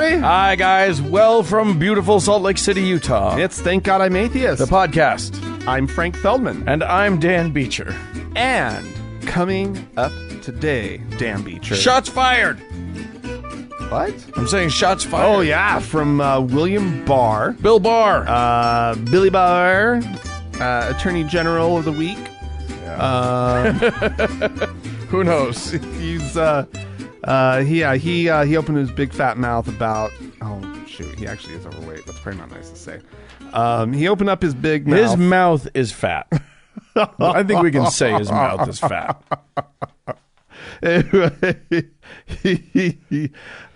everybody. Hi, guys. Well, from beautiful Salt Lake City, Utah. It's Thank God I'm Atheist. The podcast. I'm Frank Feldman. And I'm Dan Beecher. And coming up today, Dan Beecher. Shots fired. What? I'm saying shots fired. Oh, yeah, from William Barr. Bill Barr. Billy Barr, Attorney General of the Week. Yeah. Who knows? He's, he opened his big fat mouth about, oh, shoot, he actually is overweight. That's probably not nice to say. He opened up his big mouth. His mouth is fat. I think we can say his mouth is fat.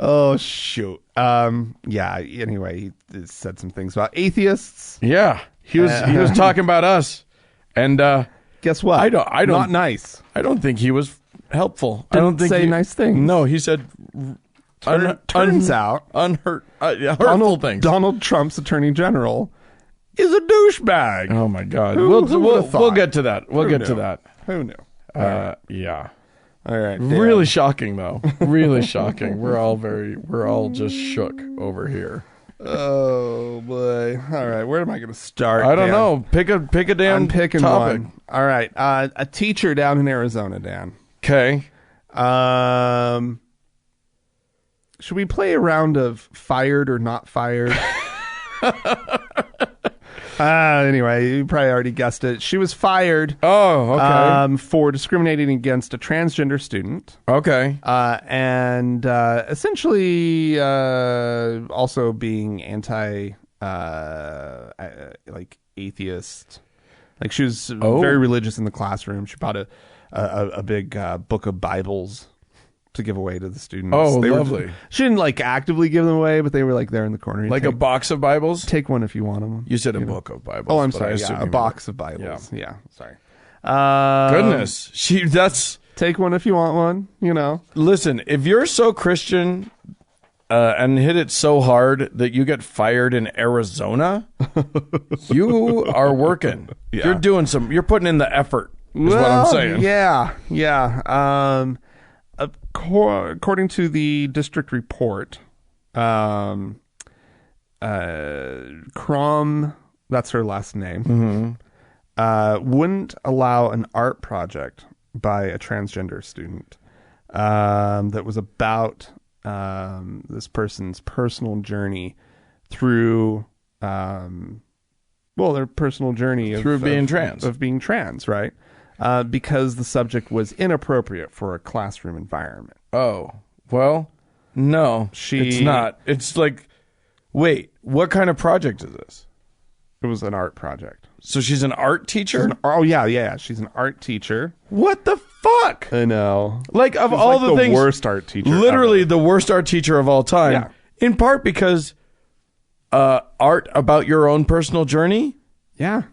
Oh, shoot. Yeah, anyway, he said some things about atheists. Yeah, he was talking about us. And guess what? I don't not nice. I don't think he was helpful. Didn't I don't think say nice things. No, he said turns out hurtful things. Donald Trump's Attorney General is a douchebag. Oh my God. Who We'll get to that. We'll get to that. Who knew? Yeah. All right. Dan. Really shocking though. Really shocking. We're all just shook over here. Oh boy. All right. Where am I going to start? I don't Dan? know. Pick a damn I'm picking topic. one. All right. A teacher down in Arizona, Dan. Okay. Should we play a round of fired or not fired? Anyway, you probably already guessed it. She was fired. Oh, okay. For discriminating against a transgender student. Okay. And essentially also being like atheist. Like she was very religious in the classroom. She bought a big book of Bibles to give away to the students. Oh, lovely. She didn't like actively give them away, but they were like there in the corner. Like a box of Bibles? Take one if you want them. You said a book of Bibles. Oh, I'm sorry. Yeah, a box of Bibles. Yeah, sorry. Goodness. Take one if you want one, you know. Listen, if you're so Christian and hit it so hard that you get fired in Arizona, you are working. Yeah. You're putting in the effort, is what I'm saying. Yeah. According to the district report, Crom, that's her last name, wouldn't allow an art project by a transgender student that was about this person's personal journey through, their personal journey of being trans, right? Because the subject was inappropriate for a classroom environment. Oh, well, no, it's not. It's like, wait, what kind of project is this? It was an art project. So she's an art teacher? Yeah. She's an art teacher. What the fuck? I know. Like, of all the things, worst art teacher. Literally ever. the worst art teacher of all time. Yeah. In part because art about your own personal journey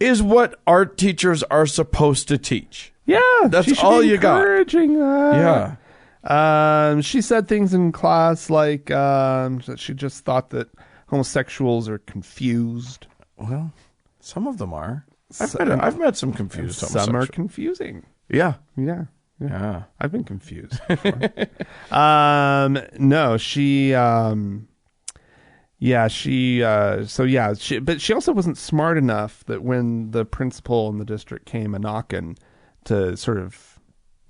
is what art teachers are supposed to teach. Yeah. That's all you got. Encouraging that. Yeah. She said things in class like that she just thought that homosexuals are confused. Well, some of them are. I've met some confused homosexuals. Some are confusing. Yeah. I've been confused before. No, she but she also wasn't smart enough that when the principal in the district came a knocking to sort of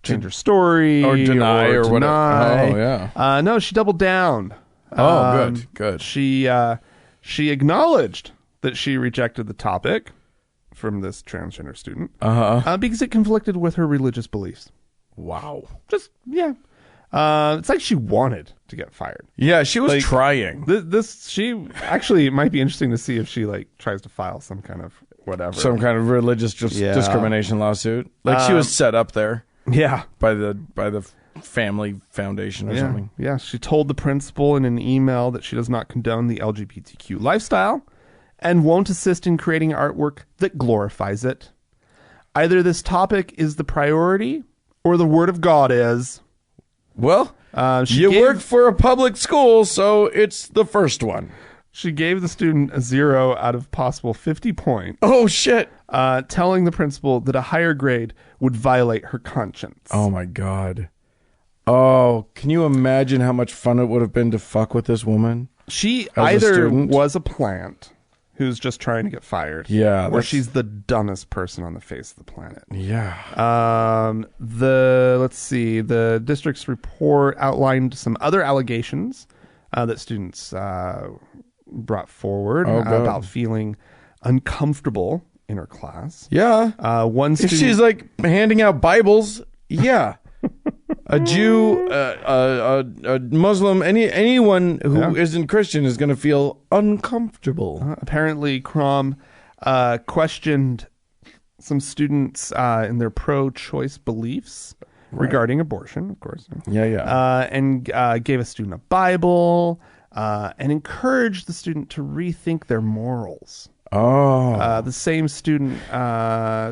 change her story or deny or whatever. Oh, yeah. No, she doubled down. Oh, good. She acknowledged that she rejected the topic from this transgender student because it conflicted with her religious beliefs. Wow. It's like she wanted to get fired. Yeah, she was trying. She actually, it might be interesting to see if she tries to file some kind of whatever. Some kind of religious discrimination lawsuit. Like she was set up there. Yeah. By the family foundation or something. Yeah, she told the principal in an email that she does not condone the LGBTQ lifestyle and won't assist in creating artwork that glorifies it. Either this topic is the priority or the word of God is. Well, you work for a public school, so it's the first one. She gave the student a 0 out of possible 50 points. Oh, shit. Telling the principal that a higher grade would violate her conscience. Oh, my God. Oh, can you imagine how much fun it would have been to fuck with this woman? She as a either student. was a plant who's just trying to get fired. Yeah, Or that's- she's the dumbest person on the face of the planet. Yeah. Let's see. The district's report outlined some other allegations that students brought forward Oh, good. about feeling uncomfortable in her class. Yeah. One If student, she's like handing out Bibles, yeah. A Jew, a Muslim, anyone who Yeah. isn't Christian is going to feel uncomfortable. apparently Crom questioned some students in their pro-choice beliefs regarding abortion, of course. Yeah. And gave a student a Bible and encouraged the student to rethink their morals. The same student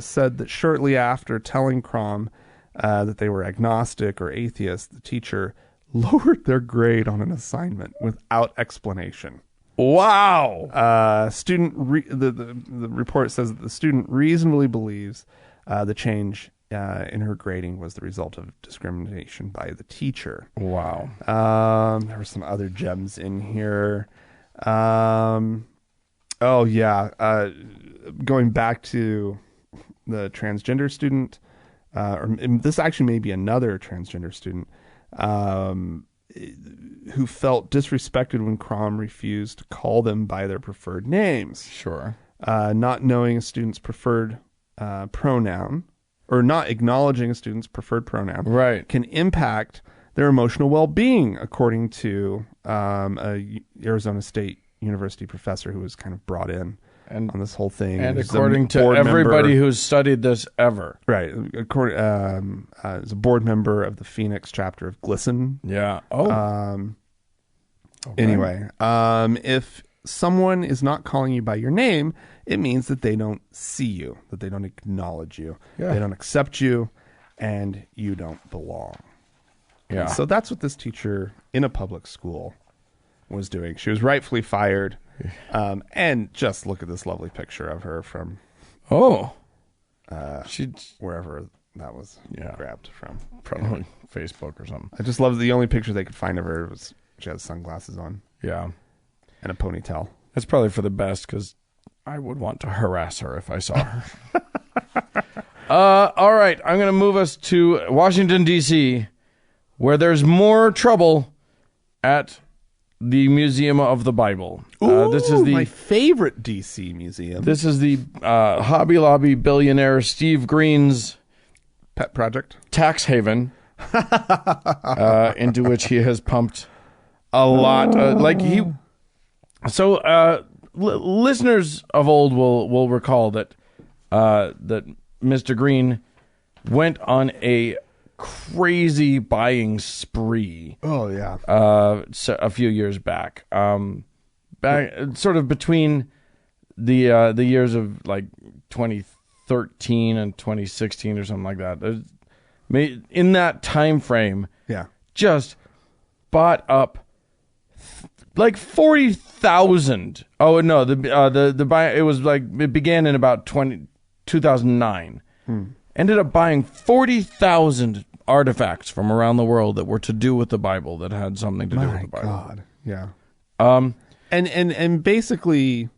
said that shortly after telling Crom that they were agnostic or atheist, the teacher lowered their grade on an assignment without explanation. Wow. The report says that the student reasonably believes the change in her grading was the result of discrimination by the teacher. Wow. There were some other gems in here. Going back to the transgender student, and this actually may be another transgender student who felt disrespected when Crom refused to call them by their preferred names. Sure. Not knowing a student's preferred pronoun, or not acknowledging a student's preferred pronoun, Right. can impact their emotional well-being, according to a Arizona State University professor who was kind of brought in And on this whole thing. and He's a according to board everybody member- who's studied this ever. right, according is a board member of the Phoenix chapter of GLSEN. Yeah. Oh. Okay. Anyway, if someone is not calling you by your name, it means that they don't see you, that they don't acknowledge you, Yeah. they don't accept you, and you don't belong. Yeah. So that's what this teacher in a public school was doing. She was rightfully fired. And just look at this lovely picture of her from She wherever that was grabbed from. probably Facebook or something. I just love the only picture they could find of her was she has sunglasses on Yeah. and a ponytail. That's probably for the best because I would want to harass her if I saw her. All right. I'm going to move us to Washington, D.C., where there's more trouble at the Museum of the Bible. This is my favorite DC museum. This is the Hobby Lobby billionaire Steve Green's pet project. tax haven, into which he has pumped a lot. Listeners of old will recall that that Mr. Green went on a crazy buying spree. Oh yeah. A few years back. Back sort of between the years of like 2013 and 2016 or something like that. In that time frame, Yeah. just bought up like 40,000. Oh no, the buy it was like it began in about 2009. Ended up buying 40,000 artifacts from around the world that were to do with the Bible, that had something to do with the Bible. God. Yeah. And basically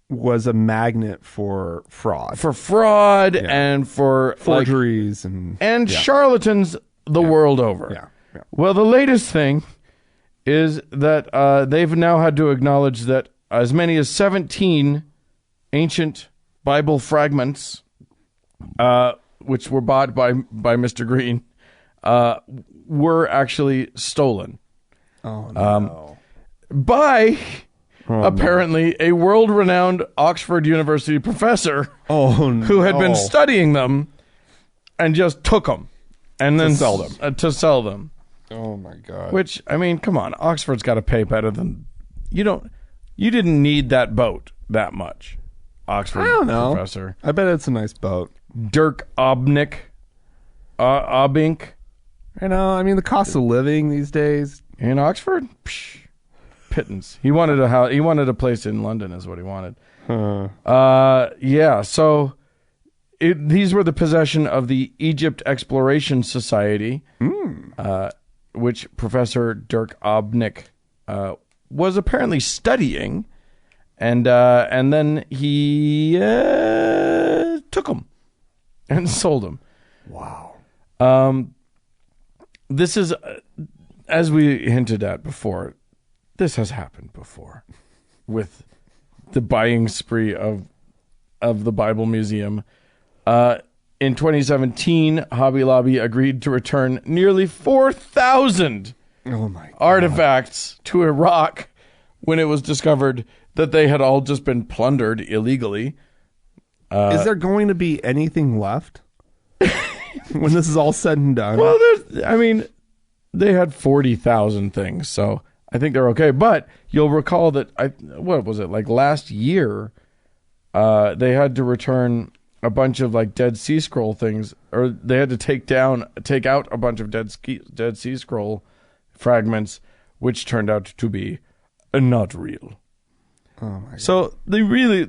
was a magnet for fraud. For fraud and for forgeries and charlatans the world over. Yeah. Yeah. Well, the latest thing is that they've now had to acknowledge that as many as 17 ancient Bible fragments, which were bought by Mr. Green, were actually stolen. Oh no. By apparently a world-renowned Oxford University professor who had been studying them and just took them and then sell them. To sell them. Oh my God. Which, I mean, come on, Oxford's got to pay better than you didn't need that boat that much. Oxford I don't know. professor I bet it's a nice boat. Dirk Obink. I know. I mean, the cost of living these days. In Oxford? Psh, pittance. He wanted a house. He wanted a place in London, is what he wanted. Yeah. So these were the possession of the Egypt Exploration Society, which Professor Dirk Obnik was apparently studying, and then he took them and sold them. Wow. This is, as we hinted at before, this has happened before with the buying spree of the Bible Museum. In 2017, Hobby Lobby agreed to return nearly 4,000 artifacts to Iraq when it was discovered that they had all just been plundered illegally. Is there going to be anything left when this is all said and done? Well, they had 40,000 things, so I think they're okay. But you'll recall that, what was it, like last year, they had to return a bunch of like Dead Sea Scroll things, or they had to take out a bunch of Dead Sea Scroll fragments, which turned out to be not real. Oh my God. So they really,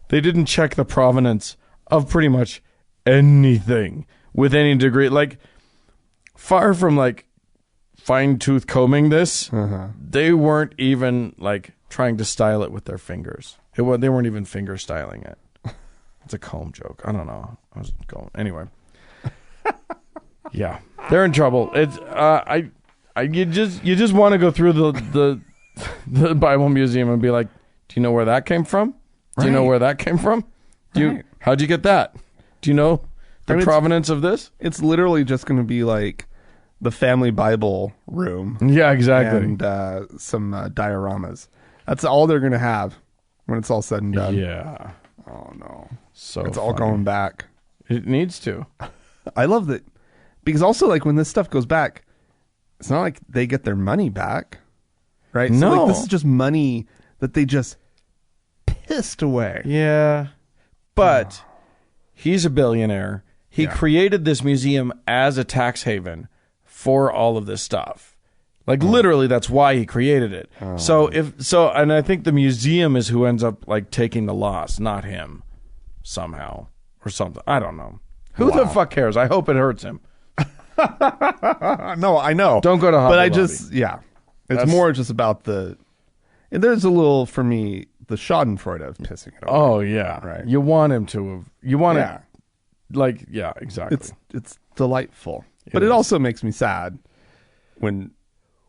they didn't check the provenance of pretty much anything with any degree. Like, far from like fine-tooth combing this, they weren't even like trying to style it with their fingers. They weren't even finger styling it. It's a comb joke. I don't know. I was going anyway. Yeah, they're in trouble. It's you just want to go through the Bible Museum and be like, do you know where that came from? Do you know where that came from? How'd you get that? Do you know the provenance of this? It's literally just going to be like the family Bible room. Yeah, exactly. And some dioramas. That's all they're going to have when it's all said and done. Yeah. Oh no. So it's all going back. It needs to. I love that, because also like when this stuff goes back, it's not like they get their money back, right? No, so, like, this is just money that they just pissed away. Yeah, but he's a billionaire. He created this museum as a tax haven for all of this stuff. Like literally, that's why he created it. And I think the museum is who ends up like taking the loss, not him, somehow or something. I don't know. Who the fuck cares? I hope it hurts him. No, I know. Don't go to Hobby Lobby. It's more just about there's a little, for me, the schadenfreude of pissing it away. Oh yeah, right. You want him to have. You want it. Like exactly. It's delightful, but it also makes me sad when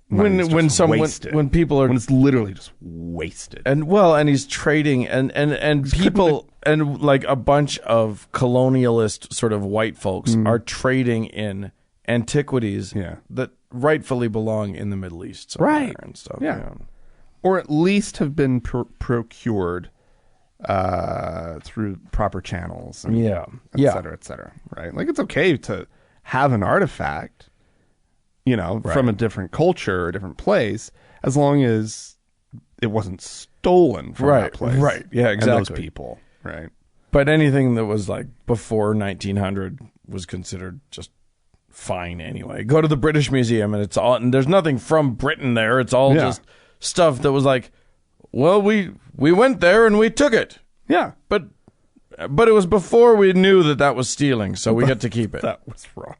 people are, when it's literally just wasted. And he's trading and people and like a bunch of colonialist sort of white folks are trading in antiquities that rightfully belong in the Middle East, right, and stuff. Yeah. Or at least have been procured through proper channels. And, et cetera, et cetera. Right. Like, it's okay to have an artifact, from a different culture or a different place, as long as it wasn't stolen from that place. Right. Yeah, exactly. And those people. Right. But anything that was like before 1900 was considered just fine anyway. Go to the British Museum and and there's nothing from Britain there. It's all just stuff that was like, well, we went there and we took it. Yeah. But it was before we knew that was stealing, so we get to keep it. That was wrong.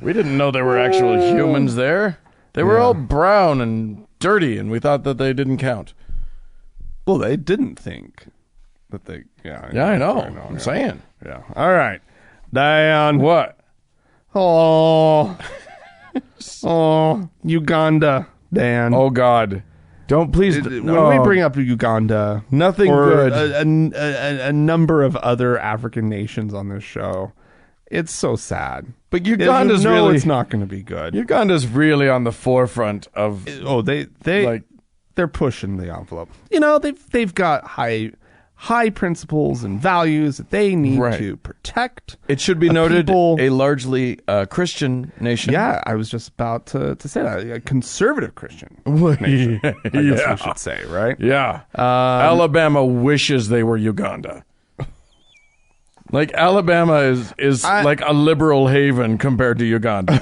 We didn't know there were actual humans there. They were all brown and dirty, and we thought that they didn't count. Well, they didn't think that they... Yeah, I know. I'm saying. Yeah. All right. Diane. What? Oh, Uganda, Dan. Oh, God. Don't please... When we bring up Uganda... Nothing good. A number of other African nations on this show... It's so sad. But Uganda's really... it's not going to be good. Uganda's really on the forefront of... they're pushing the envelope. They've got high principles and values that they need to protect. It should be noted, a largely Christian nation. Yeah, I was just about to say that. A conservative Christian nation, I guess we should say, right? Yeah. Alabama wishes they were Uganda. Like, Alabama is like a liberal haven compared to Uganda.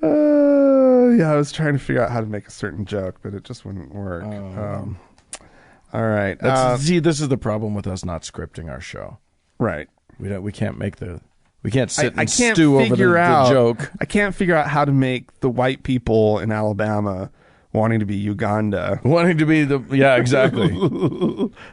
I was trying to figure out how to make a certain joke, but it just wouldn't work. All right. See, this is the problem with us not scripting our show. Right. We can't make the We can't sit I and can't stew over figure out the joke. I can't figure out how to make the white people in Alabama wanting to be Uganda. Wanting to be yeah, exactly.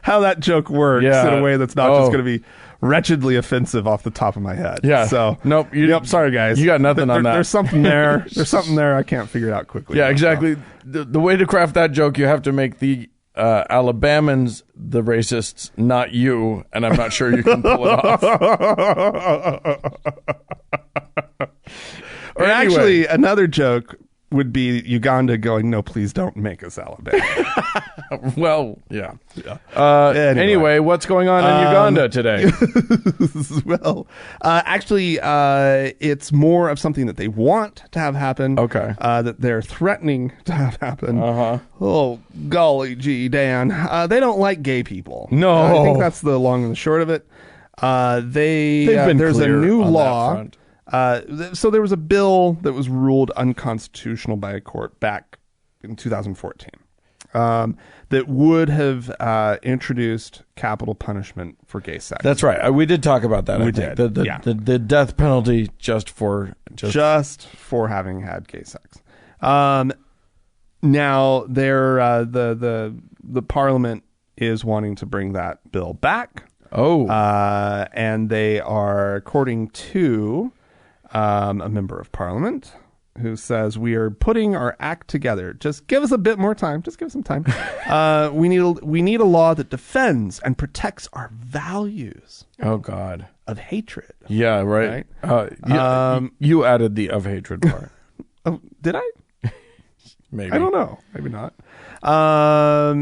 How that joke works Yeah. in a way that's not just going to be wretchedly offensive off the top of my head. Yeah. So nope. Sorry, guys. You got nothing on that. There's something there. There's something there. I can't figure it out quickly. Yeah, exactly. The way to craft that joke, you have to make the Alabamans the racists, not you. And I'm not sure you can pull it off. Or actually, another joke would be Uganda going, "No, please don't make us Alabama." Well, yeah. Anyway, what's going on in Uganda today? Well, actually, it's more of something that they want to have happen. Okay. That they're threatening to have happen. Uh-huh. Oh, golly gee, Dan. They don't like gay people. No. I think that's the long and the short of it. They've been there's a clear new on that law. front. So there was a bill that was ruled unconstitutional by a court back in 2014 that would have introduced capital punishment for gay sex. That's right. We did talk about that. We I think. did. The death penalty just for having had gay sex. Now the parliament is wanting to bring that bill back. Oh. And they are, according to a member of parliament who says, "We are putting our act together. Just give us a bit more time. Just give us some time. We need a law that defends and protects our values." Oh God. Of hatred. Yeah. Right. You added the of hatred part. Oh, did I? Maybe. I don't know. Maybe not.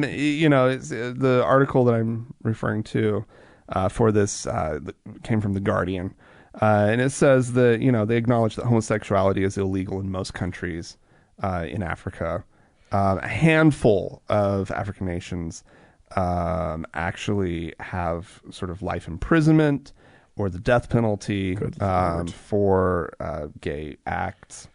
It's, the article that I'm referring to for this came from The Guardian. And it says that, they acknowledge that homosexuality is illegal in most countries in Africa. A handful of African nations actually have sort of life imprisonment or the death penalty for gay acts.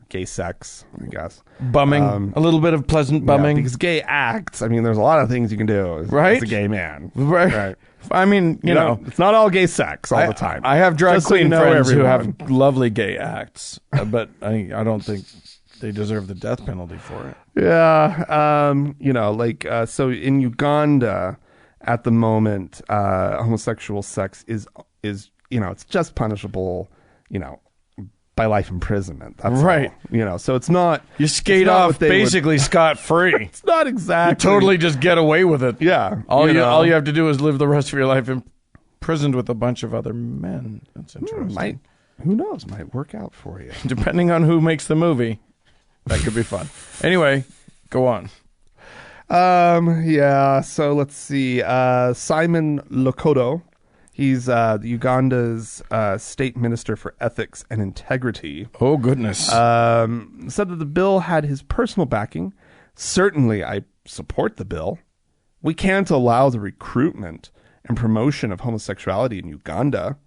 Gay sex, I guess. Bumming. A little bit of pleasant bumming. Yeah, because gay acts, there's a lot of things you can do as a gay man. Right. I mean, you know. It's not all gay sex all the time. I have drag Just so queen you know, friends who everyone. have lovely gay acts, but I don't think they deserve the death penalty for it. Yeah. So in Uganda, at the moment, homosexual sex is it's just punishable, by life imprisonment. That's right. all. So it's not. You skate off basically scot-free. It's not exactly. You totally just get away with it. Yeah. All you have to do is live the rest of your life imprisoned with a bunch of other men. That's interesting. Who knows? Might work out for you. Depending on who makes the movie. That could be fun. Anyway, go on. Yeah. So let's see. Simon Lokodo. He's Uganda's state minister for ethics and integrity. Oh, goodness. Said that the bill had his personal backing. Certainly, I support the bill. We can't allow the recruitment and promotion of homosexuality in Uganda.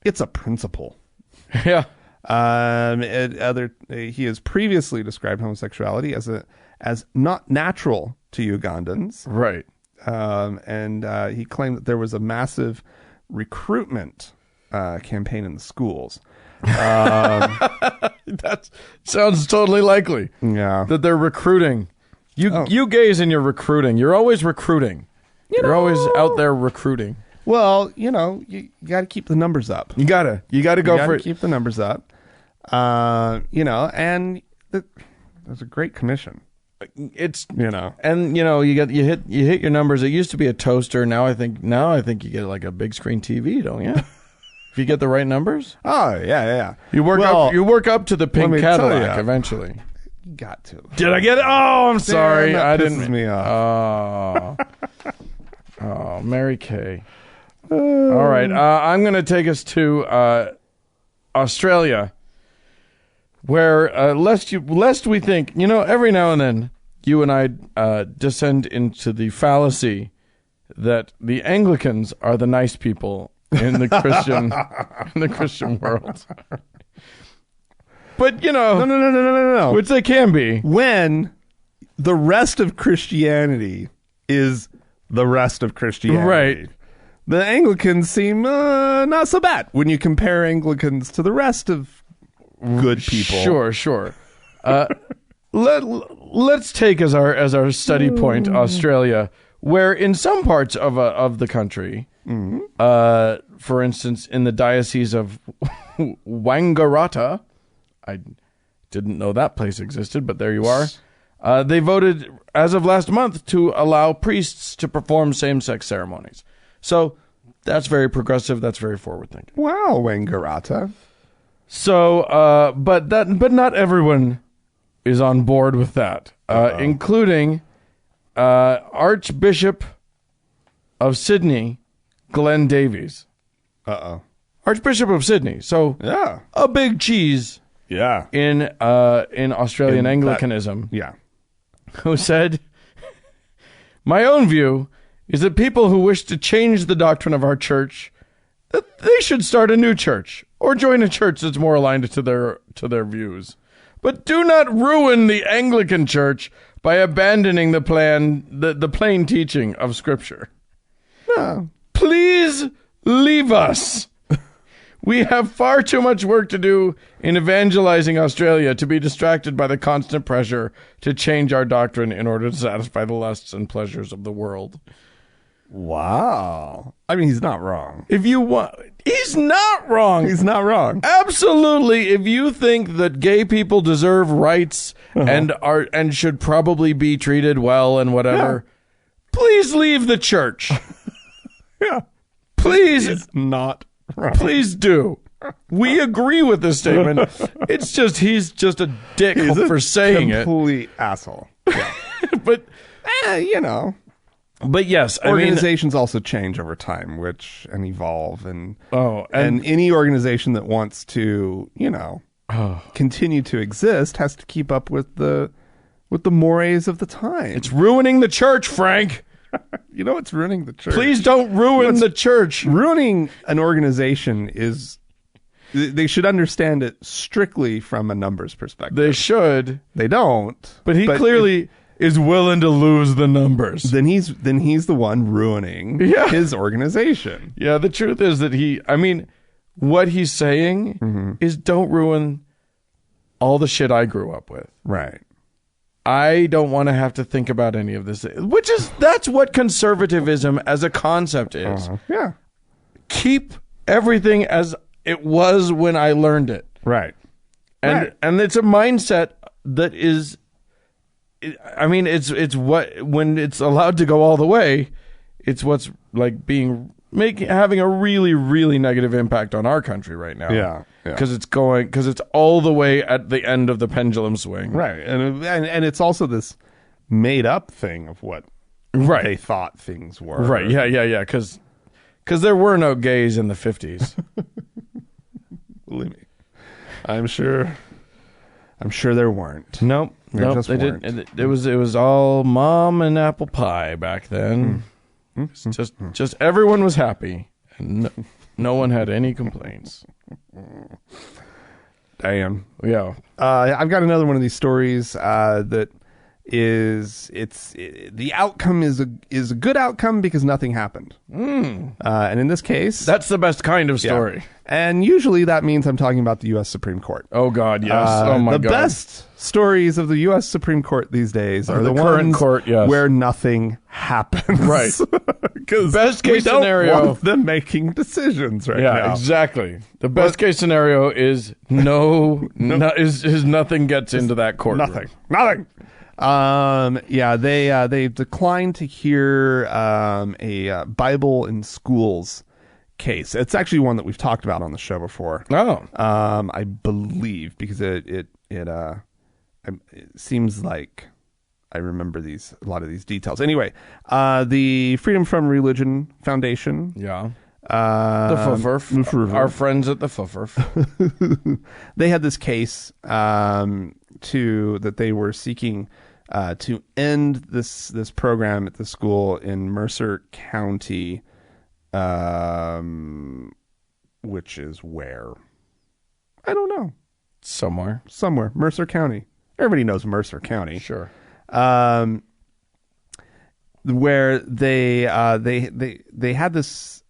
It's a principle. Yeah. He has previously described homosexuality as not natural to Ugandans. Right. And he claimed that there was a massive recruitment campaign in the schools. That sounds totally likely. Yeah. That they're recruiting. You gays in your recruiting. You're always recruiting. You're always out there recruiting. Well, you got to keep the numbers up. You gotta go for it. Keep the numbers up. And there's a great commission. It's and you hit your numbers. It used to be a toaster. Now I think you get like a big screen TV, don't you? If you get the right numbers. Oh yeah. You work up to the pink Cadillac eventually. You got to. Did I get it? Oh, I'm sorry. That I pisses didn't. me off. Oh, Mary Kay. All right. I'm going to take us to Australia, where lest we think, every now and then you and I descend into the fallacy that the Anglicans are the nice people in the Christian world. But No. which they can be. When the rest of Christianity is the rest of Christianity. Right. the Anglicans seem not so bad when you compare Anglicans to the rest of good people. Sure. Let's take as our study point Australia, where in some parts of the country, for instance, in the diocese of Wangaratta, I didn't know that place existed, but there you are. They voted as of last month to allow priests to perform same-sex ceremonies. So that's very progressive. That's very forward-thinking. Wow, Wangaratta. So, but not everyone is on board with that, including Archbishop of Sydney, Glenn Davies. Archbishop of Sydney. So yeah, a big cheese. Yeah. In Australian Anglicanism. Yeah. Who said, "My own view is that people who wish to change the doctrine of our church, that they should start a new church or join a church that's more aligned to their views. But do not ruin the Anglican Church by abandoning the plain teaching of Scripture. No. Please leave us. We have far too much work to do in evangelizing Australia to be distracted by the constant pressure to change our doctrine in order to satisfy the lusts and pleasures of the world." Wow. I mean, he's not wrong. If you want, he's not wrong. He's not wrong. Absolutely. If you think that gay people deserve rights and should probably be treated well and whatever, please leave the church. Yeah. Please. He's not wrong. Please do. We agree with this statement. It's just he's just a dick for saying it. Complete asshole. Yeah. But you know. But yes, organizations also change over time, and evolve, and and any organization that wants to, continue to exist has to keep up with the mores of the time. It's ruining the church, Frank. You know what's ruining the church? Please don't ruin the church. Ruining an organization is, they should understand it strictly from a numbers perspective. They should. They don't. But he clearly is willing to lose the numbers. Then he's the one ruining his organization. Yeah, the truth is that what he's saying is don't ruin all the shit I grew up with. Right. I don't want to have to think about any of this, that's what conservatism as a concept is. Yeah. Keep everything as it was when I learned it. Right. And it's a mindset that is, it's what, when it's allowed to go all the way, it's what's like having a really, really negative impact on our country right now. Yeah. Because it's all the way at the end of the pendulum swing. Right. And it's also this made up thing of what they thought things were. Right. Yeah. Because there were no gays in the 50s. Believe me. I'm sure there weren't. Nope. They didn't. It was all mom and apple pie back then. Just everyone was happy, and no one had any complaints. Damn. Yeah. I've got another one of these stories that the outcome is a good outcome because nothing happened. And in this case, that's the best kind of story. Yeah. And usually that means I'm talking about the U.S. Supreme Court. Oh God, yes. Oh my God. The best stories of the U.S. Supreme Court these days are the current ones court, yes, where nothing happens. Right. Because best case we don't scenario, want them making decisions right now. Yeah, exactly. The best case scenario is is nothing gets into that courtroom. Nothing. They declined to hear a Bible in schools case. It's actually one that we've talked about on the show before. Oh, I believe because it seems like I remember a lot of these details. Anyway, the Freedom from Religion Foundation. Yeah. The FUFRF. Our friends at the FUFRF. They had this case that they were seeking to end this program at the school in Mercer County, which is where? I don't know. Somewhere. Mercer County. Everybody knows Mercer County. Sure. Where they had this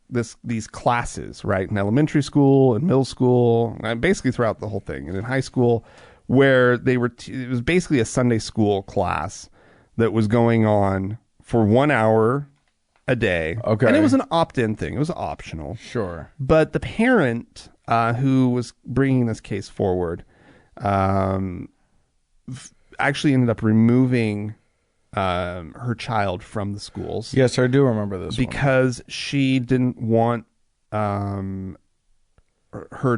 these classes, right, in elementary school and middle school, and basically throughout the whole thing, and in high school, where it was basically a Sunday school class that was going on for 1 hour a day. Okay. And it was an opt-in thing. It was optional. Sure. But the parent who was bringing this case forward actually ended up removing her child from the schools. Yes, I do remember this because she didn't want her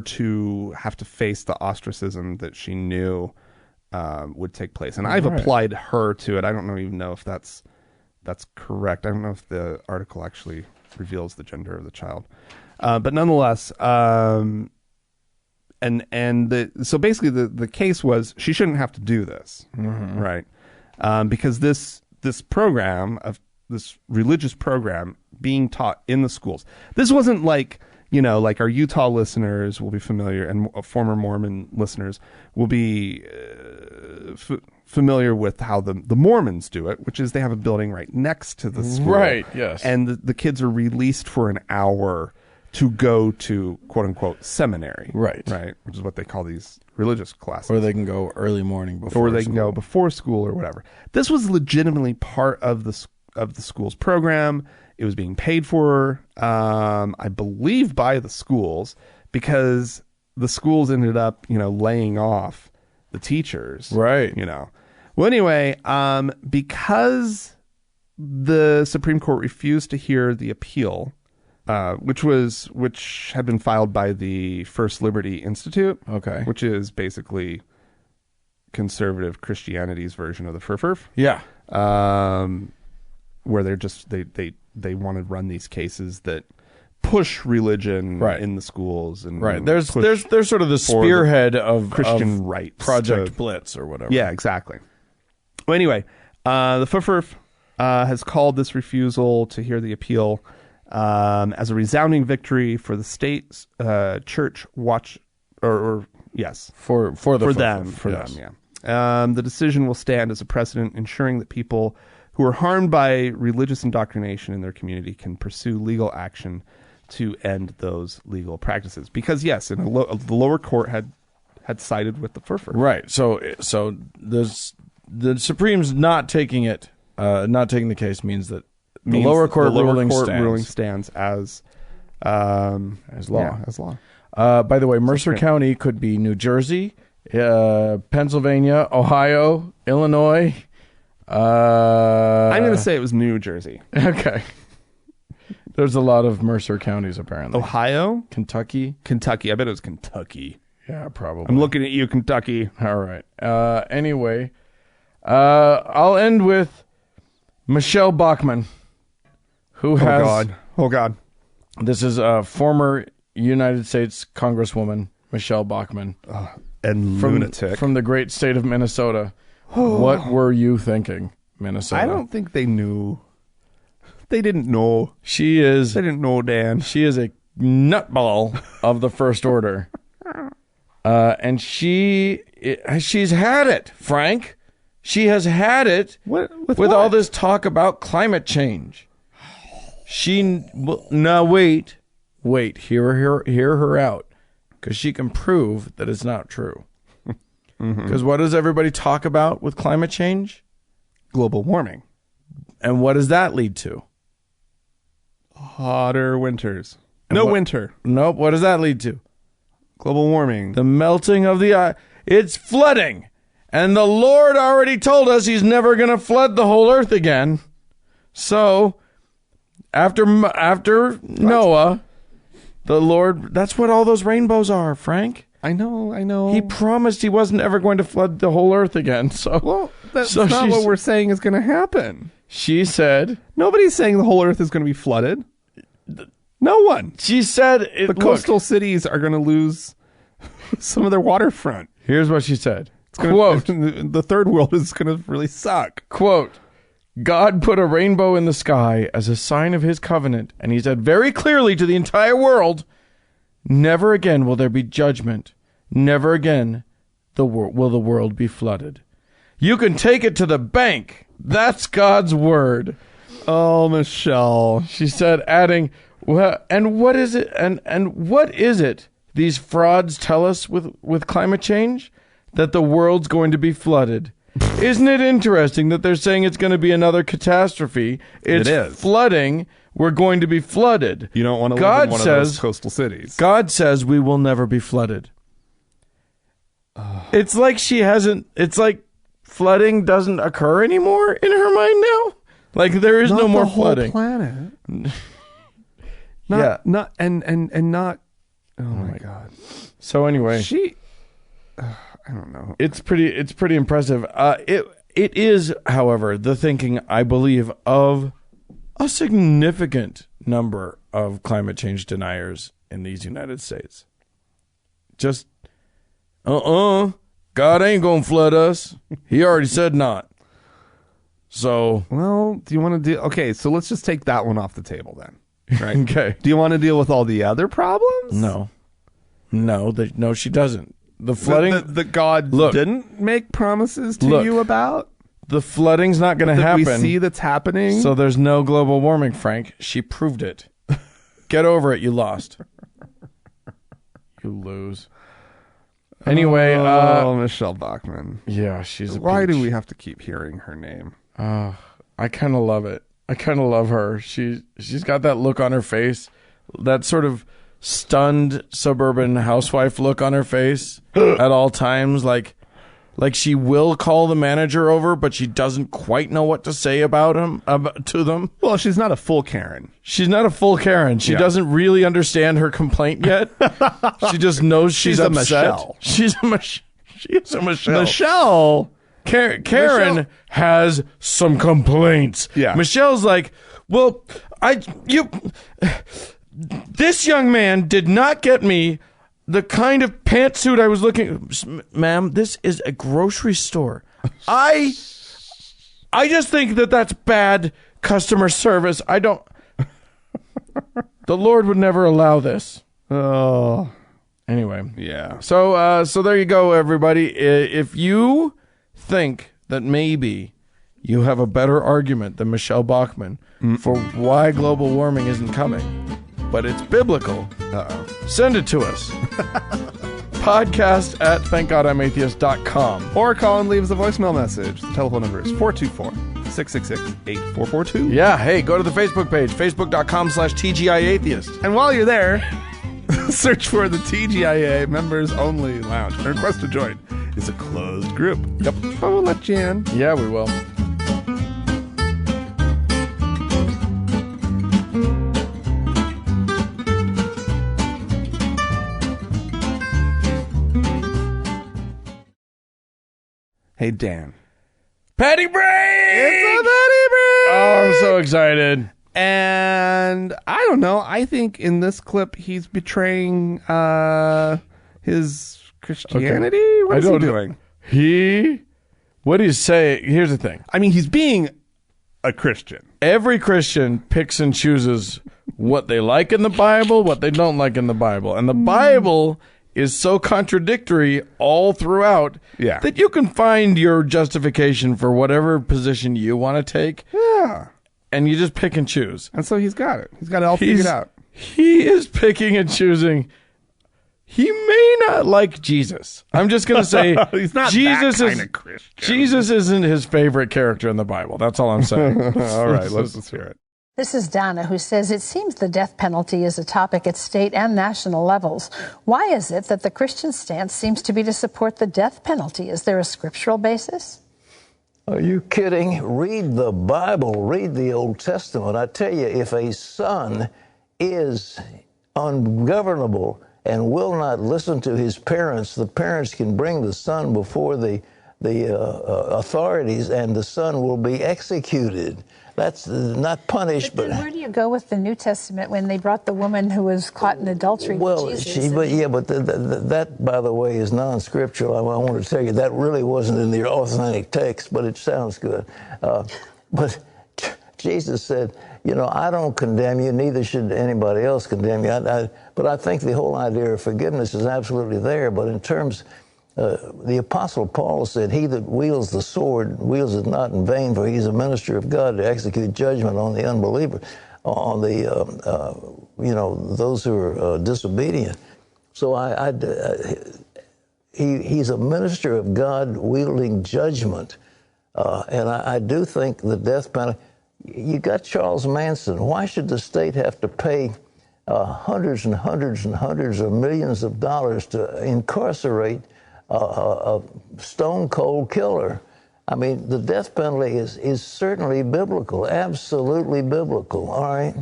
to have to face the ostracism that she knew would take place. And I've applied her to it. I don't even know if that's correct. I don't know if the article actually reveals the gender of the child. But nonetheless, so basically the case was she shouldn't have to do this, right? Because this program of this religious program being taught in the schools. This wasn't like our Utah listeners will be familiar, and former Mormon listeners will be familiar with how the Mormons do it, which is they have a building right next to the school. Right, yes. And the kids are released for an hour to go to, quote unquote, seminary. Right. Which is what they call these religious classes. Or they can go early morning before Or they can go before school or whatever. This was legitimately part of the school's program. It was being paid for, I believe, by the schools, because the schools ended up, laying off the teachers. Right. Well, anyway, because the Supreme Court refused to hear the appeal, which had been filed by the First Liberty Institute. Okay. Which is basically conservative Christianity's version of the FERFERF. Yeah. Where they're just they want to run these cases that push religion in the schools and There's sort of the spearhead of Christian rights, Project Blitz or whatever. Yeah, exactly. Well, anyway, the FERFERF has called this refusal to hear the appeal as a resounding victory for the state's church watch, or yes, for them. Yeah. The decision will stand as a precedent, ensuring that people who are harmed by religious indoctrination in their community can pursue legal action to end those legal practices. Because yes, the lower court had sided with the FERFERF. Right. So the Supreme's not taking it, not taking the case means that the lower court ruling stands as law. Yeah, as law. By the way, Mercer County could be New Jersey, Pennsylvania, Ohio, Illinois. I'm going to say it was New Jersey. Okay. There's a lot of Mercer counties, apparently. Ohio? Kentucky. I bet it was Kentucky. Yeah, probably. I'm looking at you, Kentucky. All right. Anyway, I'll end with Michele Bachmann, who has... Oh, God. This is a former United States Congresswoman, Michele Bachmann. And lunatic. From the great state of Minnesota. What were you thinking, Minnesota? I don't think they knew. They didn't know. They didn't know, Dan. She is a nutball of the first order. And she's had it, Frank. She has had it with all this talk about climate change. Now wait, hear her out, because she can prove that it's not true. Because what does everybody talk about with climate change? Global warming. And what does that lead to? Hotter winters. Winter. Nope. What does that lead to? Global warming. The melting of the ice. It's flooding. And the Lord already told us he's never going to flood the whole earth again. So, after Noah, the Lord, that's what all those rainbows are, Frank. I know. He promised he wasn't ever going to flood the whole earth again. So, that's not what we're saying is going to happen. She said, nobody's saying the whole earth is going to be flooded. No one. She said, coastal cities are going to lose some of their waterfront. Here's what she said. Quote, the third world is going to really suck. Quote, God put a rainbow in the sky as a sign of his covenant, and he said very clearly to the entire world, never again will there be judgment. Never again will the world be flooded. You can take it to the bank. That's God's word. Oh, Michele. She said, adding, Well, and what is it? And what is it these frauds tell us with climate change? That the world's going to be flooded. Isn't it interesting that they're saying it's going to be another catastrophe? It is flooding. We're going to be flooded. You don't want to live in one of those coastal cities. God says we will never be flooded. It's like she hasn't. It's like flooding doesn't occur anymore in her mind now. Like there is no more flooding. Planet. Yeah. Not and not. Oh my God. So anyway, I don't know. It's pretty impressive. It is, however, the thinking, I believe, of a significant number of climate change deniers in these United States. Just, God ain't gonna flood us. He already said not. So, well, do you want to do? Okay, so let's just take that one off the table then. Right? Okay. Do you want to deal with all the other problems? No, she doesn't. The flooding that God didn't make promises to you about? The flooding's not going to happen. We see that's happening. So there's no global warming, Frank. She proved it. Get over it. You lost. You lose. Anyway. Michele Bachmann. Yeah, she's a Why peach. do we have to keep hearing her name? I kind of love it. I kind of love her. She's got that look on her face. That sort of stunned suburban housewife look on her face at all times, like she will call the manager over, but she doesn't quite know what to say to them. Well, she's not a full Karen. She doesn't really understand her complaint yet. She just knows she's upset. Michelle. She is a Michelle. Michelle. Karen has some complaints. Yeah. Michelle's like, well, this young man did not get me the kind of pantsuit I was looking. Ma'am, this is a grocery store. I just think that's bad customer service. I don't. The Lord would never allow this. Oh. Anyway. Yeah. So there you go, everybody. If you think that maybe you have a better argument than Michele Bachmann for why global warming isn't coming, but it's biblical, send it to us. Podcast at thankgodimatheist.com. Or call and leave us a voicemail message. The telephone number is 424-666-8442. Yeah, hey, go to the Facebook page, facebook.com/TGIAtheist. And while you're there, search for the TGIA Members Only Lounge and request to join. It's a closed group. Yep. But we'll let you in. Yeah, we will. Hey, Dan. Patty break! It's a patty break! Oh, I'm so excited. And I don't know. I think in this clip, he's betraying his Christianity. Okay. What is he doing? What do you say? Here's the thing. I mean, he's being a Christian. Every Christian picks and chooses what they like in the Bible, what they don't like in the Bible. And the Bible is so contradictory all throughout that you can find your justification for whatever position you want to take. Yeah. And you just pick and choose. And so he's got it. He's got it all figured out. He is picking and choosing. He may not like Jesus. I'm just going to say he's not Jesus that kind of Christian. Jesus isn't his favorite character in the Bible. That's all I'm saying. All right, let's hear it. This is Donna, who says it seems the death penalty is a topic at state and national levels. Why is it that the Christian stance seems to be to support the death penalty? Is there a scriptural basis? Are you kidding? Read the Bible. Read the Old Testament. I tell you, if a son is ungovernable and will not listen to his parents, the parents can bring the son before the authorities, and the son will be executed. That's not punished, but where do you go with the New Testament when they brought the woman who was caught in adultery with Jesus? That, by the way, is non-scriptural. I want to tell you that really wasn't in the authentic text, but it sounds good. But Jesus said, I don't condemn you, neither should anybody else condemn you. But I think the whole idea of forgiveness is absolutely there. But in terms, the Apostle Paul said, he that wields the sword wields it not in vain, for he's a minister of God to execute judgment on the unbeliever. on the those who are disobedient. So he's a minister of God wielding judgment, and I do think the death penalty. You got Charles Manson. Why should the state have to pay hundreds and hundreds and hundreds of millions of dollars to incarcerate a stone cold killer? I mean, the death penalty is certainly biblical, absolutely biblical. All right.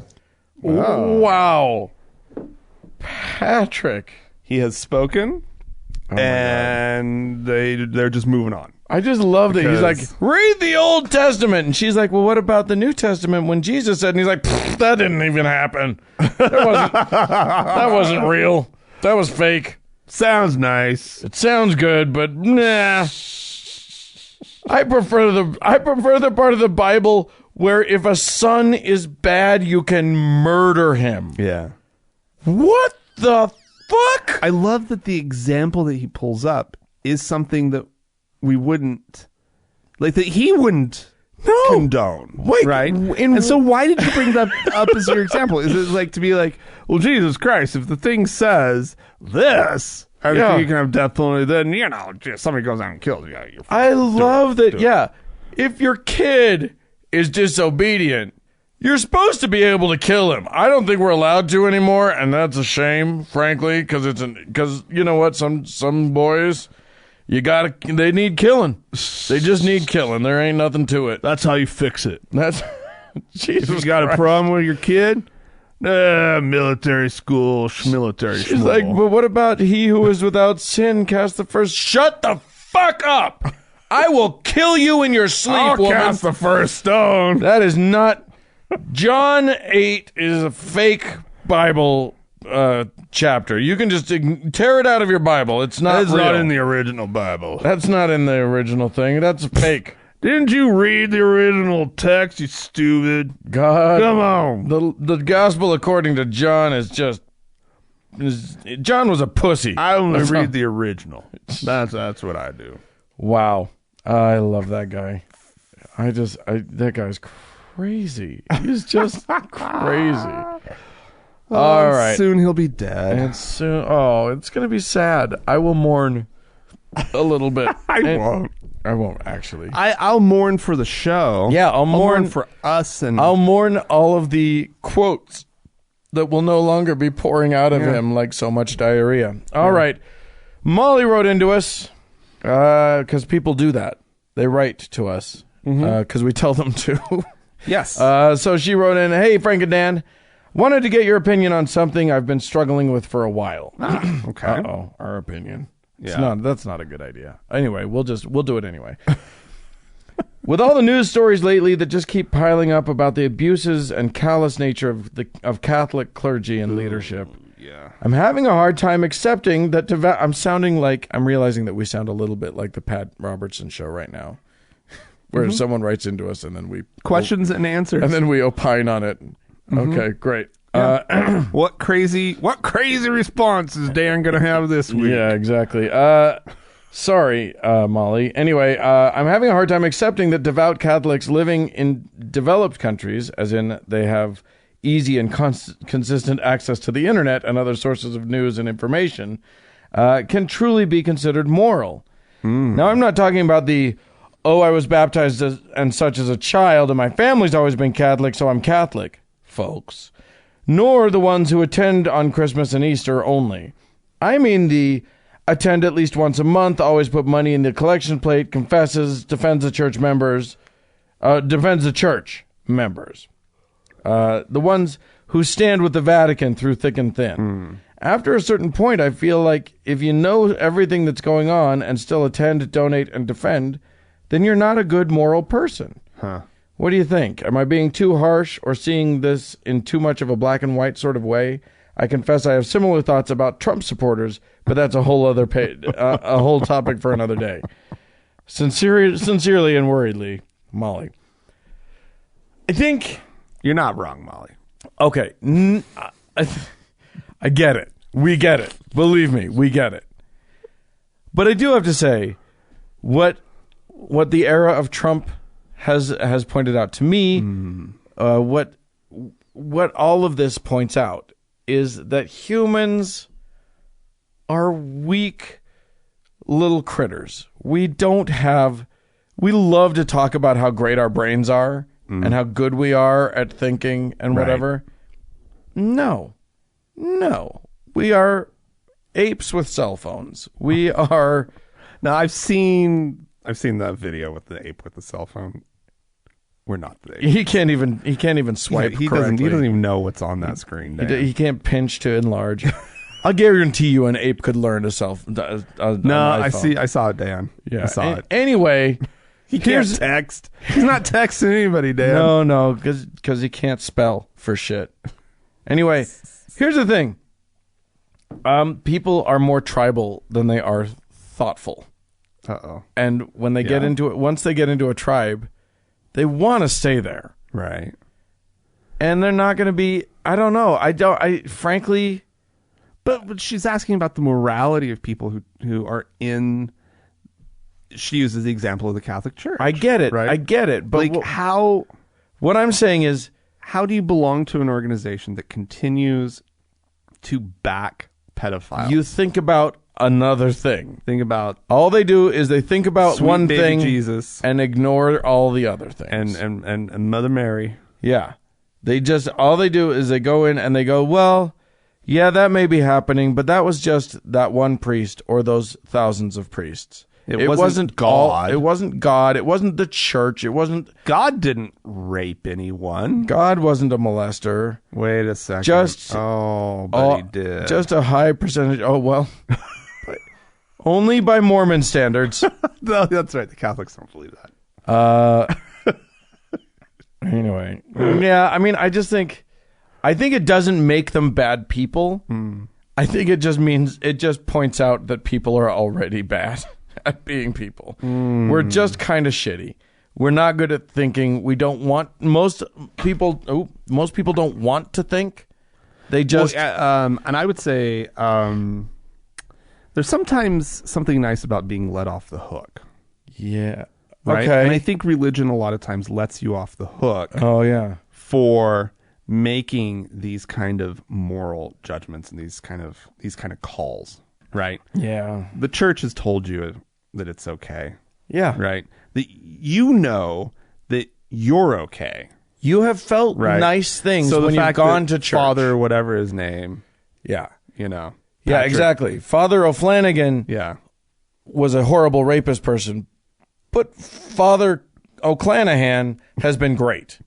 Wow. Patrick. He has spoken, and they're just moving on. I just loved it. He's like, read the Old Testament. And she's like, well, what about the New Testament when Jesus said? And he's like, that didn't even happen. That wasn't real. That was fake. Sounds nice. It sounds good, but nah. I prefer the part of the Bible where if a son is bad, you can murder him. Yeah. What the fuck? I love that the example that he pulls up is something that we wouldn't, like, that he wouldn't condone. Wait, right? And so why did you bring that up as your example? Is it like to be like, well, Jesus Christ, if the thing says this, you can have death penalty, then, just somebody goes out and kills you. I love that, if your kid is disobedient, you're supposed to be able to kill him. I don't think we're allowed to anymore, and that's a shame, frankly, because you know what, some boys, they need killing. They just need killing. There ain't nothing to it. That's how you fix it. That's Jesus. You got a problem with your kid? Military school, schmilitary She's like, but what about he who is without sin cast the first? Shut the fuck up! I will kill you in your sleep, I'll woman. cast the first stone. That is not... John 8 is a fake Bible chapter. You can just tear it out of your Bible. It's not real. Not in the original Bible. That's not in the original thing. That's fake. Didn't you read the original text, you stupid? God. Come on. The gospel according to John is just... John was a pussy. I only read the original. That's what I do. Wow. I love that guy. That guy's crazy. He's just crazy. All right. Soon he'll be dead. And soon, it's going to be sad. I will mourn a little bit. I won't actually. I'll mourn for the show. Yeah, I'll mourn for us, and I'll mourn all of the quotes that will no longer be pouring out of him like so much diarrhea. All right. Molly wrote into us because people do that. They write to us because we tell them to. Yes. So she wrote in, hey, Frank and Dan, wanted to get your opinion on something I've been struggling with for a while. Okay. Uh-oh, our opinion. Yeah. That's not a good idea. Anyway, we'll do it anyway. With all the news stories lately that just keep piling up about the abuses and callous nature of Catholic clergy and leadership, I'm having a hard time accepting that I'm realizing that we sound a little bit like the Pat Robertson show right now, where someone writes into us and then we questions and answers, and then we opine on it. Okay, great. What crazy response is Dan going to have this week? Yeah, exactly. Sorry, Molly. Anyway, I'm having a hard time accepting that devout Catholics living in developed countries, as in they have easy and consistent access to the internet and other sources of news and information, can truly be considered moral. Now, I'm not talking about I was baptized and such as a child, and my family's always been Catholic, so I'm Catholic, folks. Nor the ones who attend on Christmas and Easter only. I mean the attend at least once a month, always put money in the collection plate, confesses, defends the church members. The ones who stand with the Vatican through thick and thin. After a certain point, I feel like if you know everything that's going on and still attend, donate, and defend, then you're not a good moral person. What do you think? Am I being too harsh or seeing this in too much of a black and white sort of way? I confess I have similar thoughts about Trump supporters, but that's a whole other a whole topic for another day. Sincerely and worriedly, Molly. I think you're not wrong, Molly. Okay, I get it. We get it. Believe me, we get it. But I do have to say, what the era of Trump has pointed out to me, what what all of this points out is that humans are weak little critters. We love to talk about how great our brains are and how good we are at thinking and whatever. No. We are apes with cell phones. We are. Now I've seen that video with the ape with the cell phone. We're not the ape. He can't even swipe. He doesn't even know what's on that screen. He can't pinch to enlarge. I'll guarantee you an ape could learn to I saw it, Dan. Yeah. I saw it. Anyway, He can't text. He's not texting anybody, Dan. No, because he can't spell for shit. Anyway, here's the thing. People are more tribal than they are thoughtful. Uh-oh. And when they get into it, once they get into a tribe, they want to stay there. Right. And they're not going to be, I don't know. Frankly. But she's asking about the morality of people who are in. She uses the example of the Catholic Church. I get it. Right? I get it. But like how? What I'm saying is, how do you belong to an organization that continues to back pedophiles? You think about another thing. Think about all they do is they think about sweet one baby thing, Jesus, and ignore all the other things. And Mother Mary. Yeah, all they do is they go in and they go, well, yeah, that may be happening, but that was just that one priest or those thousands of priests. It wasn't God. It wasn't God. It wasn't the church. It wasn't. God didn't rape anyone. God wasn't a molester. Wait a second. But he did. Just a high percentage. Oh, well. Only by Mormon standards. No, that's right. The Catholics don't believe that. Anyway. Yeah, I mean, I think it doesn't make them bad people. I think it just points out that people are already bad at being people. We're just kind of shitty. We're not good at thinking. We don't want most people don't want to think. They just and I would say there's sometimes something nice about being let off the hook. Yeah. Right? Okay. And I think religion a lot of times lets you off the hook. Oh yeah. For making these kind of moral judgments and these kind of calls, right? Yeah. The church has told you that it's okay. Yeah. Right? That you know that you're okay. You have felt nice things when you've gone to church. Father, whatever his name. Yeah. You know. Yeah, Patrick. exactly. Father O'Flanagan was a horrible rapist person, but Father O'Clanahan has been great.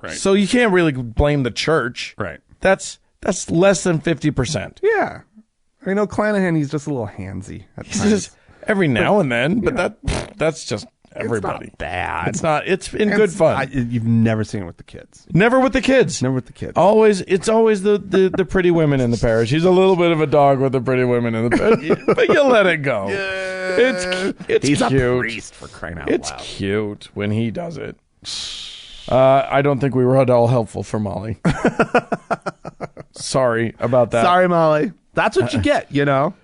Right. So you can't really blame the church. Right. That's less than 50%. Yeah. I know O'Clanahan, he's just a little handsy at times. Just every now and then, but that's just everybody. It's not bad. It's not. It's in good fun. You've never seen it with the kids. Never with the kids. Never with the kids. It's always the pretty women in the parish. He's a little bit of a dog with the pretty women in the parish, but you let it go. Yeah. It's he's cute. A priest for crying out loud. It's cute when he does it. I don't think we were at all helpful for Molly. Sorry about that. Sorry, Molly. That's what you get, you know.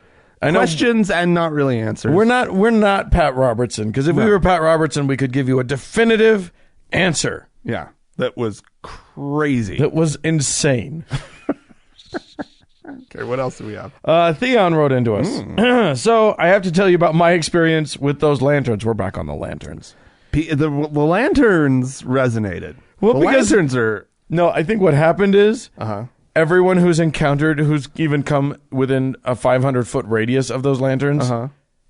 I know. Questions and not really answers. We're not Pat Robertson, because if we were Pat Robertson, we could give you a definitive answer. Yeah, that was crazy. That was insane. Okay, what else do we have? Theon wrote into us. So I have to tell you about my experience with those lanterns. We're back on the lanterns. The lanterns resonated. Well, the because lanterns are... No, I think what happened is everyone who's even come within a 500-foot radius of those lanterns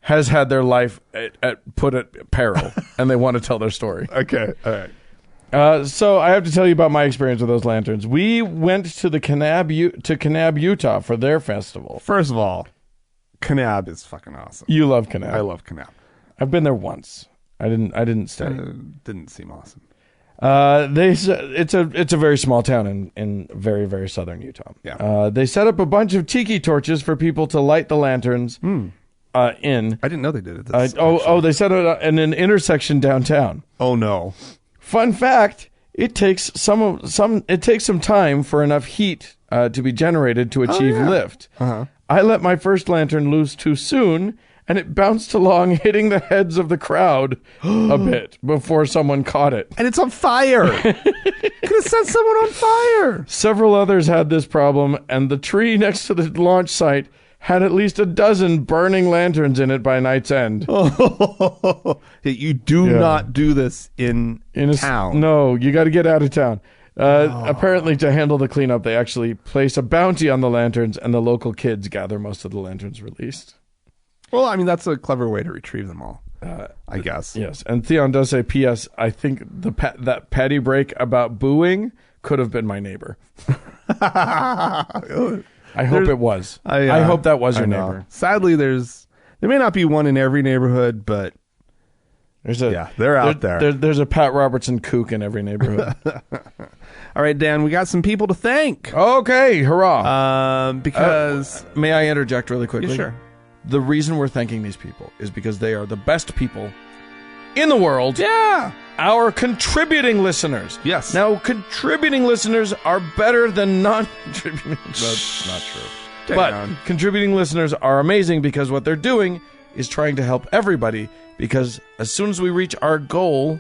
has had their life put at peril, and they want to tell their story. Okay, all right. So I have to tell you about my experience with those lanterns. We went to Kanab, Utah for their festival. First of all, Kanab is fucking awesome. You love Kanab. I love Kanab. I've been there once. I didn't stay. Didn't seem awesome. It's a very small town in very, very southern Utah. Yeah. They set up a bunch of tiki torches for people to light the lanterns in. I didn't know they did it. They set it in an intersection downtown. Oh no. Fun fact: it takes some time for enough heat to be generated to achieve lift. I let my first lantern loose too soon, and it bounced along, hitting the heads of the crowd a bit before someone caught it. And it's on fire. Could going to set someone on fire. Several others had this problem, and the tree next to the launch site had at least a dozen burning lanterns in it by night's end. You do not do this in town. No, you got to get out of town. Apparently, to handle the cleanup, they actually place a bounty on the lanterns, and the local kids gather most of the lanterns released. Well, I mean, that's a clever way to retrieve them all, I guess. Yes, and Theon does say, P.S., I think that petty break about booing could have been my neighbor. I hope it was. I hope that was your neighbor. Sadly, there may not be one in every neighborhood, but they're out there. There's a Pat Robertson kook in every neighborhood. All right, Dan, we got some people to thank. Okay, hurrah. Because... may I interject really quickly? Yeah, sure. The reason we're thanking these people is because they are the best people in the world. Yeah. Our contributing listeners. Yes. Now, contributing listeners are better than non-contributing. That's not true. But contributing listeners are amazing because what they're doing is trying to help everybody, because as soon as we reach our goal,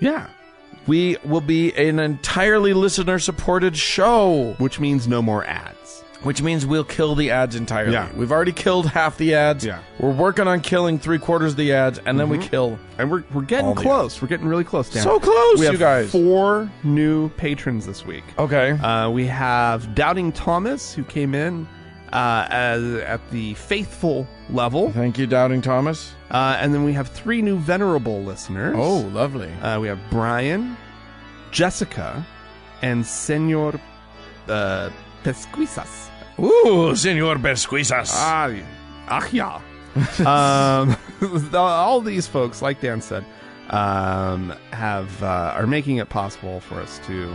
we will be an entirely listener-supported show. Which means no more ads. Which means we'll kill the ads entirely. Yeah. We've already killed half the ads. Yeah. We're working on killing 3/4 of the ads, and then we kill. And we're getting close. We're getting really close, Dan. So close, we have you guys. 4 new patrons this week. Okay. We have Doubting Thomas, who came in at the faithful level. Thank you, Doubting Thomas. And then we have 3 new venerable listeners. Oh, lovely. We have Brian, Jessica, and Senor Pesquisas. Ooh, Senor Pesquisas. Yeah. All these folks, like Dan said, are making it possible for us to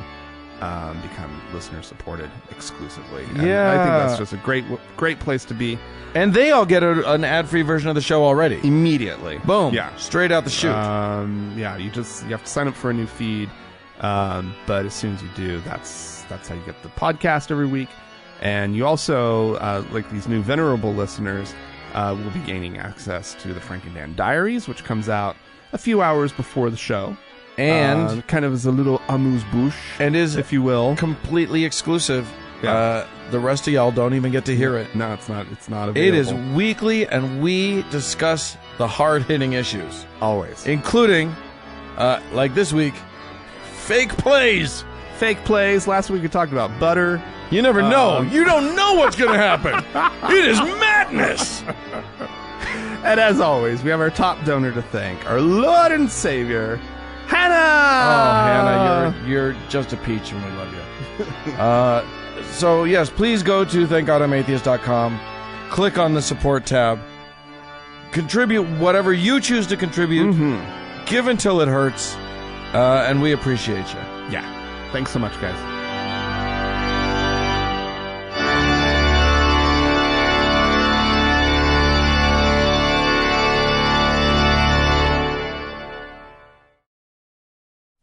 become listener supported exclusively. And I think that's just a great place to be. And they all get an ad-free version of the show already. Immediately. Boom. Yeah. Straight out the chute. You have to sign up for a new feed. But as soon as you do, that's how you get the podcast every week. And you also, like these new venerable listeners, will be gaining access to the Frank and Dan Diaries, which comes out a few hours before the show. And kind of as a little amuse-bouche, and is, if you will, completely exclusive. Yeah. The rest of y'all don't even get to hear it. No, it's not available. It is weekly, and we discuss the hard-hitting issues. Always. Including, like this week, fake plays. Fake plays. Last week we talked about butter. You never know. You don't know what's going to happen. It is madness. And as always, we have our top donor to thank, our Lord and Savior, Hannah. Oh, Hannah, you're just a peach, and we love you. So, yes, please go to thankgodimatheist.com, click on the support tab, contribute whatever you choose to contribute, give until it hurts, and we appreciate you. Yeah. Thanks so much, guys.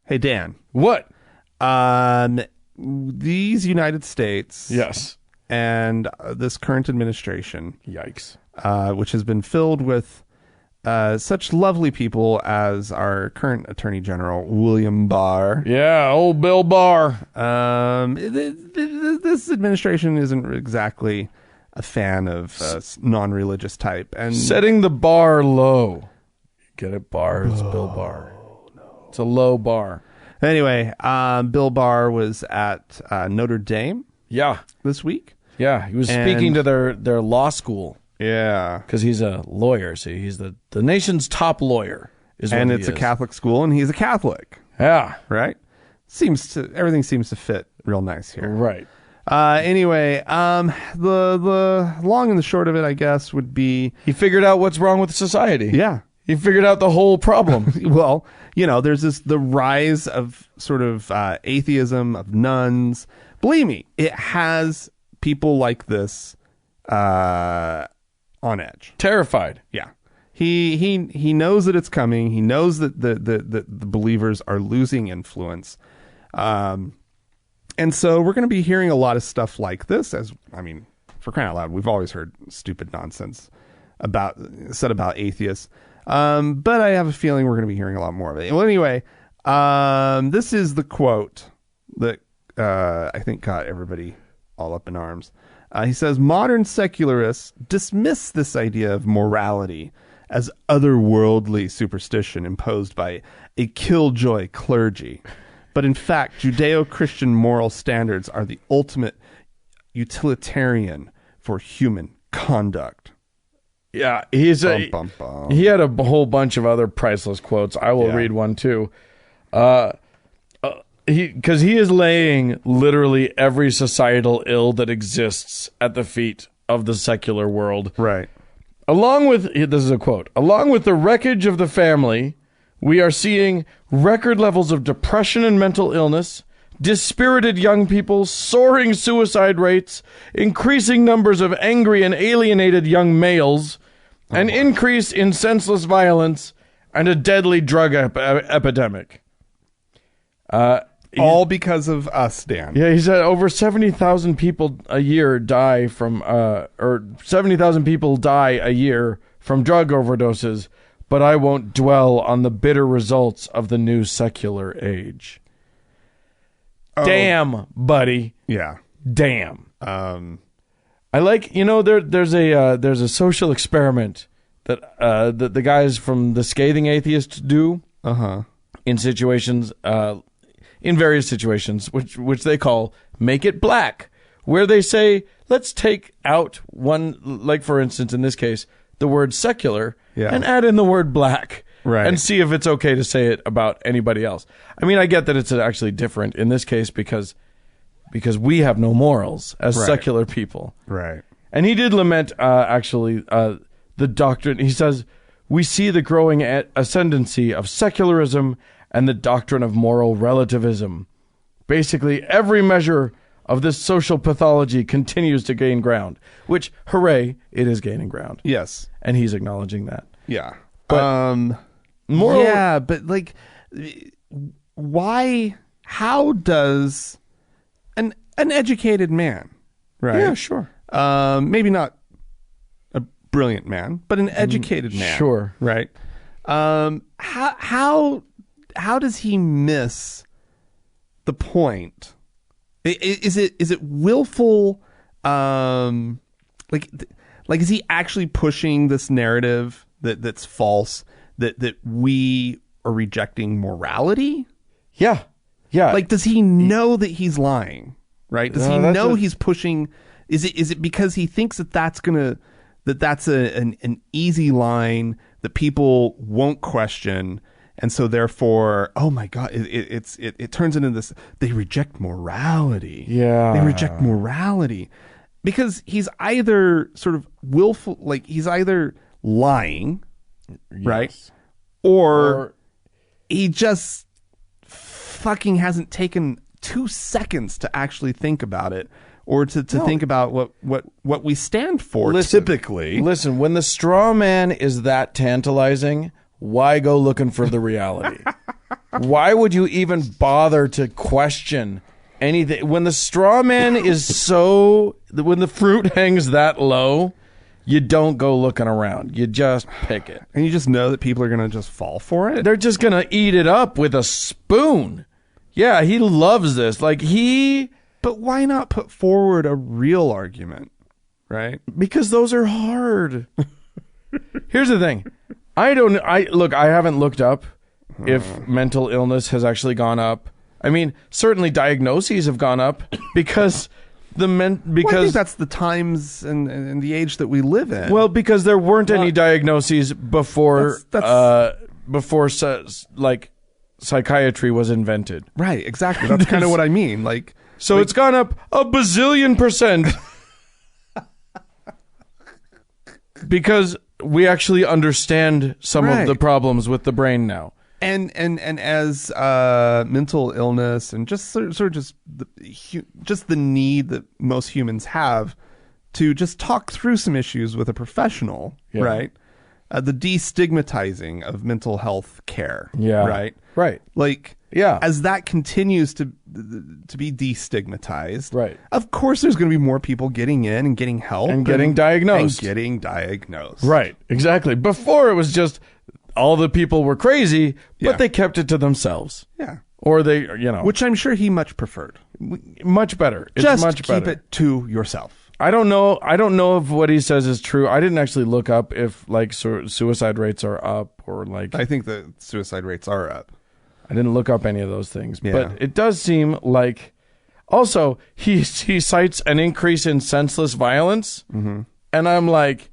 Hey, Dan. What? These United States. Yes. And this current administration. Yikes. Which has been filled with such lovely people as our current Attorney General, William Barr. Yeah, old Bill Barr. This administration isn't exactly a fan of non-religious type. And setting the bar low. Get it, Barr? It's Bill Barr. It's a low bar. Anyway, Bill Barr was at Notre Dame. Yeah. This week. Yeah, he was speaking to their law school. Yeah. Because he's a lawyer. See, he's the nation's top lawyer. And it's a Catholic school, and he's a Catholic. Yeah. Right? Everything seems to fit real nice here. Right. Anyway, the long and the short of it, I guess, would be... He figured out what's wrong with society. Yeah. He figured out the whole problem. Well, there's the rise of sort of atheism, of nuns. Believe me, it has people like this on edge. Terrified. Yeah. He knows that it's coming. He knows that the believers are losing influence. And so we're going to be hearing a lot of stuff like this. For crying out loud, we've always heard stupid nonsense said about atheists. But I have a feeling we're going to be hearing a lot more of it. Well, anyway, this is the quote that I think got everybody all up in arms. He says modern secularists dismiss this idea of morality as otherworldly superstition imposed by a killjoy clergy. But in fact, Judeo-Christian moral standards are the ultimate utilitarian for human conduct. Yeah, Bum, he bum, bum. he had a whole bunch of other priceless quotes. I will read one too. Because he is laying literally every societal ill that exists at the feet of the secular world. Right. This is a quote, along with the wreckage of the family, we are seeing record levels of depression and mental illness, dispirited young people, soaring suicide rates, increasing numbers of angry and alienated young males, an increase in senseless violence, and a deadly drug epidemic. All because of us, Dan. Yeah, he said over 70,000 people a year die from, or 70,000 people die a year from drug overdoses, but I won't dwell on the bitter results of the new secular age. Oh. Damn, buddy. Yeah. Damn. I like, there's a social experiment that the guys from the Scathing Atheists do in situations, in various situations, which they call Make It Black, where they say, let's take out one, like for instance, in this case, the word secular and add in the word black. Right. And see if it's okay to say it about anybody else. I mean, I get that it's actually different in this case because we have no morals as secular people. Right. And he did lament, the doctrine. He says, we see the growing ascendancy of secularism and the doctrine of moral relativism. Basically, every measure of this social pathology continues to gain ground, which, hooray, it is gaining ground. Yes. And he's acknowledging that. Yeah. But yeah, but like, why? How does an educated man, right? Yeah, sure. Maybe not a brilliant man, but an educated man, sure, right? How does he miss the point? Is it willful? Like is he actually pushing this narrative that's false? That we are rejecting morality? Yeah. Like, does he know that he's lying? Right? Does he know he's pushing? Is it because he thinks that's an easy line that people won't question, and so therefore, oh my God, it turns into this. They reject morality. Yeah, they reject morality because he's either sort of willful, like he's either lying. Right? Or he just fucking hasn't taken 2 seconds to actually think about it or to think about what we stand for typically. Listen, when the straw man is that tantalizing, why go looking for the reality? Why would you even bother to question anything? When the straw man is when the fruit hangs that low, you don't go looking around. You just pick it. And you just know that people are going to just fall for it? They're just going to eat it up with a spoon. Yeah, he loves this. But why not put forward a real argument, right? Because those are hard. Here's the thing. I haven't looked up if mental illness has actually gone up. I mean, certainly diagnoses have gone up because... I think that's the times and the age that we live in. Well, because there weren't any diagnoses before psychiatry was invented. Right, exactly. That's kind of what I mean. So it's gone up a bazillion percent because we actually understand some of the problems with the brain now. And as mental illness and just sort of just the need that most humans have to just talk through some issues with a professional, right? The destigmatizing of mental health care, right? As that continues to be destigmatized, right? Of course, there's going to be more people getting in and getting help and getting diagnosed, right? Exactly. Before it was just. All the people were crazy, but they kept it to themselves. Yeah. Or they, which I'm sure he much preferred. much better. It's Just much keep better. it to yourself. I don't know if what he says is true. I didn't actually look up if like suicide rates are up or like. I think the suicide rates are up. I didn't look up any of those things, Yeah. but it does seem like. Also, he cites an increase in senseless violence, and I'm like,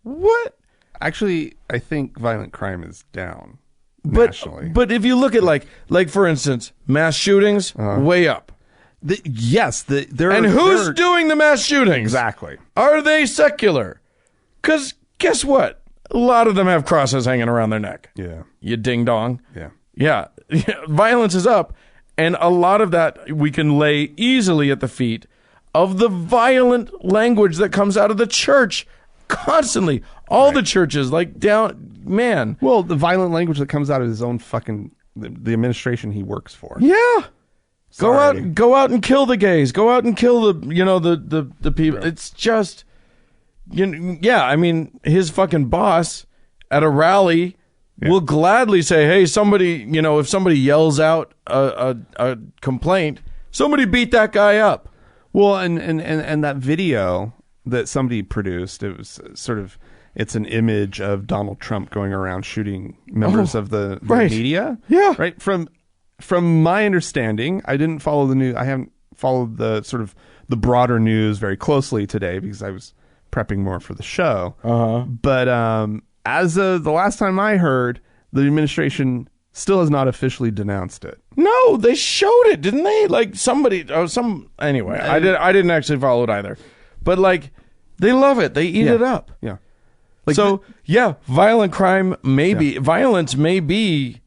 what? Actually, I think violent crime is down nationally. But if you look at like for instance, mass shootings, way up. Who's doing the mass shootings? Exactly. Are they secular? Because guess what? A lot of them have crosses hanging around their neck. Yeah. You ding dong. Yeah. Yeah. Violence is up. And a lot of that we can lay easily at the feet of the violent language that comes out of the church constantly. All the churches, man. Well, the violent language that comes out of his own the administration he works for. Yeah. Sorry. Go out and kill the gays. Go out and kill the people. Yeah. It's just, I mean, his fucking boss at a rally will gladly say, hey, somebody, if somebody yells out a complaint, somebody beat that guy up. Well, and that video that somebody produced, it was it's an image of Donald Trump going around shooting members of the media. Yeah. Right. From my understanding, I didn't follow the news. I haven't followed the the broader news very closely today because I was prepping more for the show. But as of the last time I heard, the administration still has not officially denounced it. No, they showed it, didn't they? Like anyway, I didn't actually follow it either. But they love it. They eat it up. Yeah. Violent crime violence may be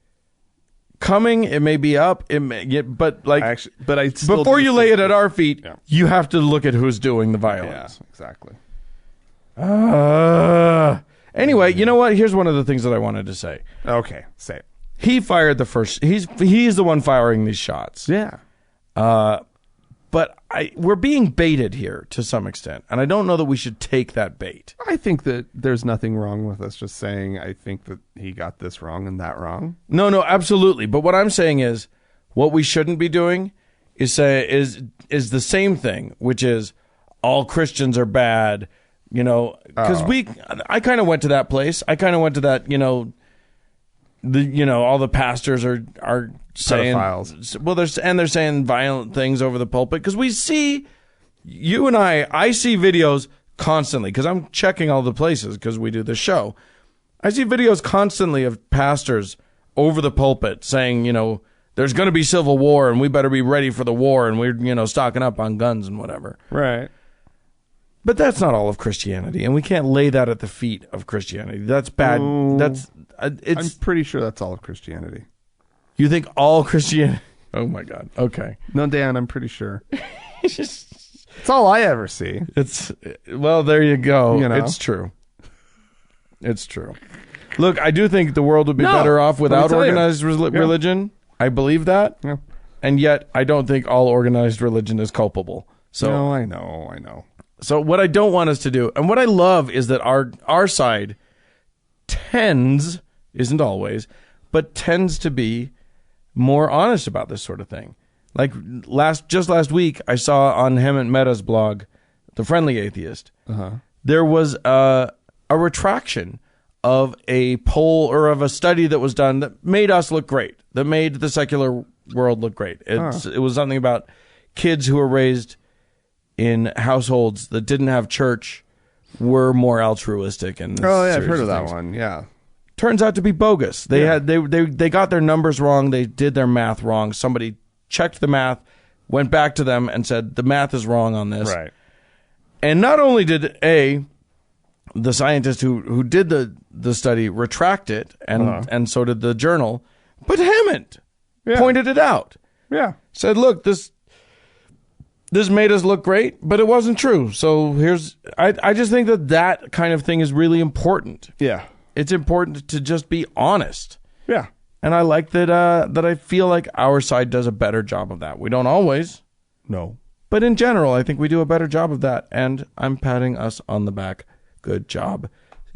coming, it may be up, it may get, but before you lay it at our feet, you have to look at who's doing the violence. Yeah, exactly. Anyway, you know what? Here's one of the things that I wanted to say. Okay, say it. He fired the first. He's the one firing these shots. Yeah. But we're being baited here to some extent, and I don't know that we should take that bait. I think that there's nothing wrong with us just saying, I think that he got this wrong and that wrong. No, absolutely. But what I'm saying is, what we shouldn't be doing is is the same thing, which is all Christians are bad. Because I kind of went to that place. I kind of went to that. All the pastors are saying pedophiles. Well, they're saying violent things over the pulpit because we see you and I see videos constantly because I'm checking all the places because we do this show. I see videos constantly of pastors over the pulpit saying, there's going to be civil war and we better be ready for the war and we're stocking up on guns and whatever. Right. But that's not all of Christianity, and we can't lay that at the feet of Christianity. That's bad. I'm pretty sure that's all of Christianity. You think all Christianity? Oh my God. Okay. No, Dan, I'm pretty sure. It's all I ever see. Well, there you go. It's true. It's true. Look, I do think the world would be better off without organized religion. I believe that. Yeah. And yet, I don't think all organized religion is culpable. So no, I know. So what I don't want us to do, and what I love is that our side tends, isn't always, but tends to be more honest about this sort of thing. Like just last week, I saw on Hemant Mehta's blog, The Friendly Atheist, there was a retraction of a poll or of a study that was done that made us look great, that made the secular world look great. It was something about kids who were raised in households that didn't have church were more altruistic and I've heard of that one. Yeah, turns out to be bogus. They got their numbers wrong. They did their math wrong. Somebody checked the math, went back to them and said the math is wrong on this. Right. And not only did the scientist who did the study retract it, and so did the journal, but Hemant pointed it out. Yeah, said, look, this made us look great, but it wasn't true. So I just think that kind of thing is really important. Yeah. It's important to just be honest. Yeah. And I like that I feel like our side does a better job of that. We don't always. No. But in general, I think we do a better job of that. And I'm patting us on the back. Good job.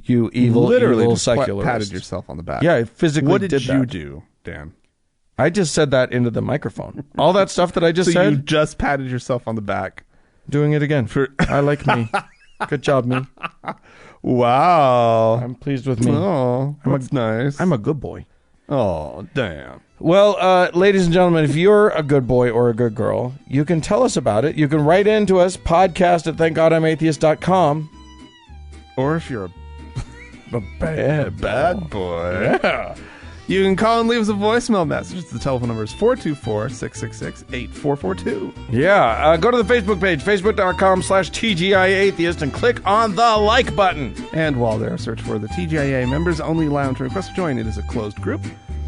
You evil, literally evil just secularist. patted yourself on the back. Yeah, I physically What did that. you do, Dan? I just said that into the microphone. All that stuff that I just So said. you just patted yourself on the back. Doing it again. I like me. Good job, me. Wow. I'm pleased with me. Oh, that's nice. I'm a good boy. Oh, damn. Well, ladies and gentlemen, if you're a good boy or a good girl, you can tell us about it. You can write into us, podcast@thankgodimatheist.com. Or if you're A bad boy. Yeah. You can call and leave us a voicemail message. The telephone number is 424-666-8442. Yeah. Go to the Facebook page, facebook.com/TGIAtheist, and click on the like button. And while there, search for the TGIA Members Only Lounge and request to join. It is a closed group,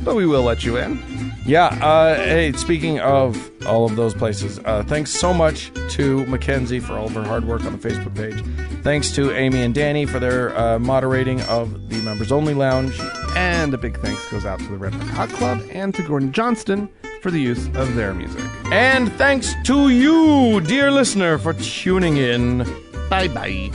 but we will let you in. Yeah. Hey, speaking of all of those places, thanks so much to Mackenzie for all of her hard work on the Facebook page. Thanks to Amy and Danny for their moderating of the Members Only Lounge. And a big thanks goes out to the Red Hot Club and to Gordon Johnston for the use of their music. And thanks to you, dear listener, for tuning in. Bye-bye.